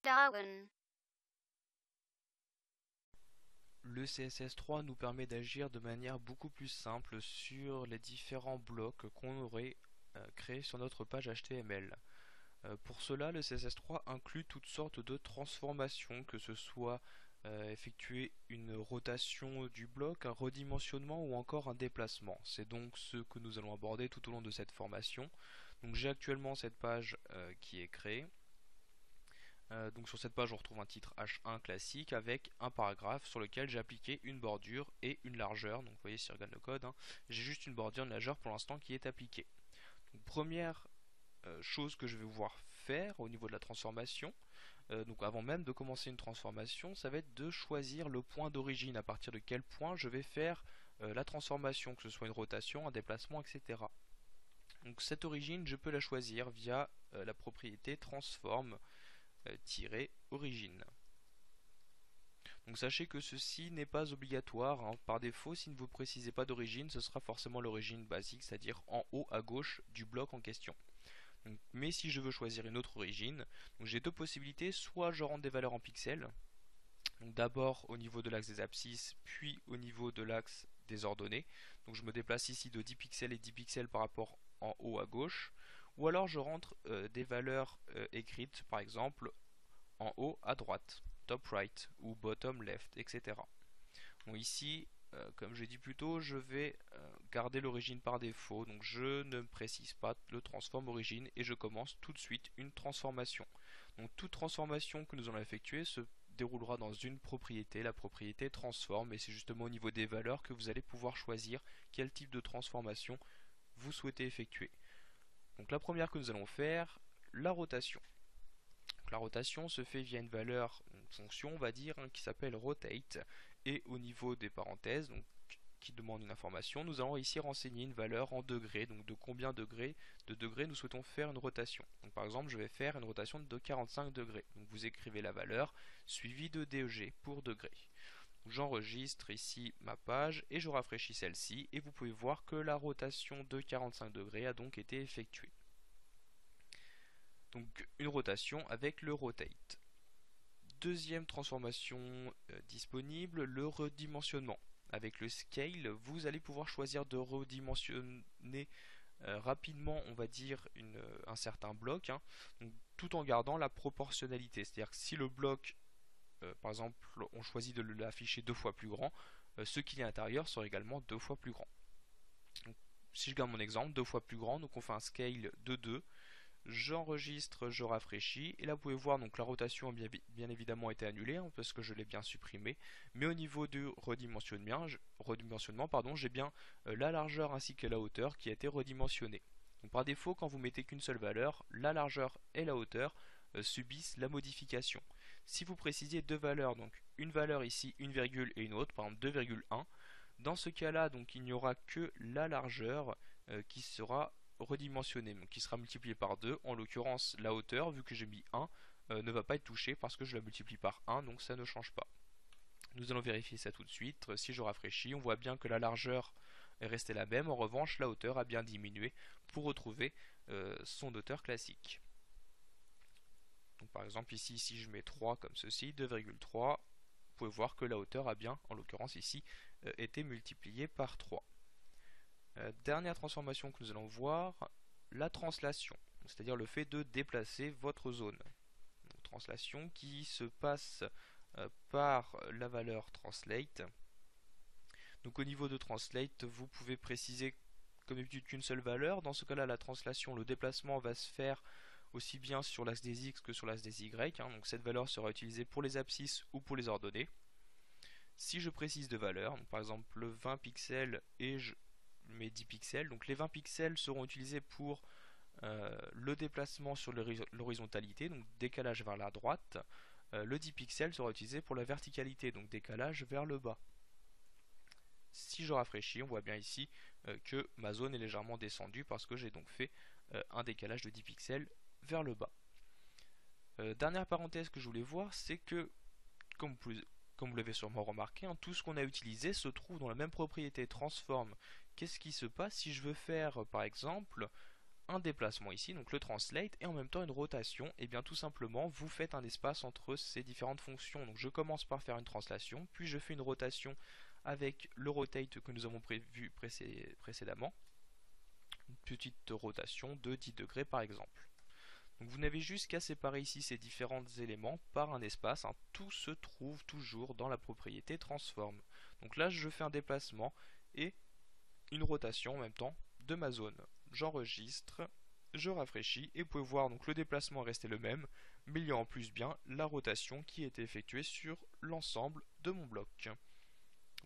Darwin. Le CSS3 nous permet d'agir de manière beaucoup plus simple sur les différents blocs qu'on aurait créés sur notre page HTML. Pour cela, le CSS3 inclut toutes sortes de transformations, que ce soit effectuer une rotation du bloc, un redimensionnement ou encore un déplacement. C'est donc ce que nous allons aborder tout au long de cette formation. Donc j'ai actuellement cette page qui est créée. Donc sur cette page on retrouve un titre H1 classique avec un paragraphe sur lequel j'ai appliqué une bordure et une largeur. Donc vous voyez si je regarde le code, j'ai juste une bordure, une largeur pour l'instant qui est appliquée. Donc, première chose que je vais pouvoir faire au niveau de la transformation, donc avant même de commencer une transformation, ça va être de choisir le point d'origine, à partir de quel point je vais faire la transformation, que ce soit une rotation, un déplacement, etc. Donc cette origine, je peux la choisir via la propriété transform-origine. Donc sachez que ceci n'est pas obligatoire, Par défaut, si ne vous précisez pas d'origine, ce sera forcément l'origine basique, c'est-à-dire en haut à gauche du bloc en question. Donc, mais si je veux choisir une autre origine, j'ai deux possibilités, soit je rentre des valeurs en pixels, donc d'abord au niveau de l'axe des abscisses, puis au niveau de l'axe des ordonnées. Donc je me déplace ici de 10 pixels et 10 pixels par rapport en haut à gauche, ou alors je rentre des valeurs écrites, par exemple en haut à droite, top right ou bottom left, etc. Bon, ici, comme j'ai dit plus tôt, je vais garder l'origine par défaut, donc je ne précise pas le transform origine et je commence tout de suite une transformation. Donc toute transformation que nous allons effectuer se déroulera dans une propriété, la propriété transform, et c'est justement au niveau des valeurs que vous allez pouvoir choisir quel type de transformation vous souhaitez effectuer. Donc la première que nous allons faire, la rotation. La rotation se fait via une valeur, une fonction on va dire, qui s'appelle rotate, et au niveau des parenthèses, donc qui demande une information, nous allons ici renseigner une valeur en degrés, donc de combien de degrés nous souhaitons faire une rotation. Donc par exemple, je vais faire une rotation de 45 degrés. Donc vous écrivez la valeur suivie de DEG pour degrés. J'enregistre ici ma page et je rafraîchis celle-ci et vous pouvez voir que la rotation de 45 degrés a donc été effectuée. Donc une rotation avec le rotate. Deuxième transformation disponible, le redimensionnement. Avec le scale, vous allez pouvoir choisir de redimensionner rapidement, on va dire, un certain bloc, donc, tout en gardant la proportionnalité. C'est-à-dire que si le bloc, par exemple, on choisit de l'afficher 2 fois plus grand, ce qu'il y a à l'intérieur sera également 2 fois plus grand. Donc, si je garde mon exemple, 2 fois plus grand, donc on fait un scale de 2. J'enregistre, je rafraîchis, et là vous pouvez voir donc la rotation a bien évidemment été annulée parce que je l'ai bien supprimé, mais au niveau du redimensionnement, j'ai bien la largeur ainsi que la hauteur qui a été redimensionnée. Donc par défaut, quand vous mettez qu'une seule valeur, la largeur et la hauteur subissent la modification. Si vous précisez deux valeurs, donc une valeur ici, une virgule et une autre, par exemple 2,1, dans ce cas-là, donc il n'y aura que la largeur qui sera redimensionné, donc qui sera multiplié par 2. En l'occurrence, la hauteur, vu que j'ai mis 1, ne va pas être touchée parce que je la multiplie par 1, donc ça ne change pas. Nous allons vérifier ça tout de suite. Si je rafraîchis, on voit bien que la largeur est restée la même. En revanche, la hauteur a bien diminué pour retrouver son hauteur classique. Donc par exemple ici, si je mets 3 comme ceci, 2,3, vous pouvez voir que la hauteur a bien, en l'occurrence ici, été multipliée par 3. Dernière transformation que nous allons voir, la translation, c'est-à-dire le fait de déplacer votre zone. Donc, translation qui se passe par la valeur translate. Donc au niveau de translate, vous pouvez préciser comme d'habitude qu'une seule valeur. Dans ce cas-là, la translation, le déplacement va se faire aussi bien sur l'axe des X que sur l'axe des Y. Donc cette valeur sera utilisée pour les abscisses ou pour les ordonnées. Si je précise de valeur, donc par exemple 20 pixels et je mets 10 pixels, donc les 20 pixels seront utilisés pour le déplacement sur l'horizontalité, donc décalage vers la droite. Le 10 pixels sera utilisé pour la verticalité, donc décalage vers le bas. Si je rafraîchis, on voit bien ici que ma zone est légèrement descendue parce que j'ai donc fait un décalage de 10 pixels vers le bas. Dernière parenthèse que je voulais voir, c'est que, comme vous l'avez sûrement remarqué, tout ce qu'on a utilisé se trouve dans la même propriété transform. Qu'est-ce qui se passe si je veux faire, par exemple, un déplacement ici, donc le translate, et en même temps une rotation, et bien tout simplement vous faites un espace entre ces différentes fonctions. Donc je commence par faire une translation, puis je fais une rotation avec le rotate que nous avons prévu précédemment, une petite rotation de 10 degrés par exemple. Donc vous n'avez juste qu'à séparer ici ces différents éléments par un espace, hein. Tout se trouve toujours dans la propriété transform. Donc là je fais un déplacement et une rotation en même temps de ma zone. J'enregistre, je rafraîchis et vous pouvez voir donc le déplacement est resté le même, mais il y a en plus bien la rotation qui est effectuée sur l'ensemble de mon bloc.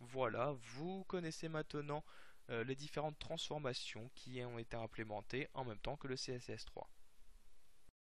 Voilà, vous connaissez maintenant les différentes transformations qui ont été implémentées en même temps que le CSS3.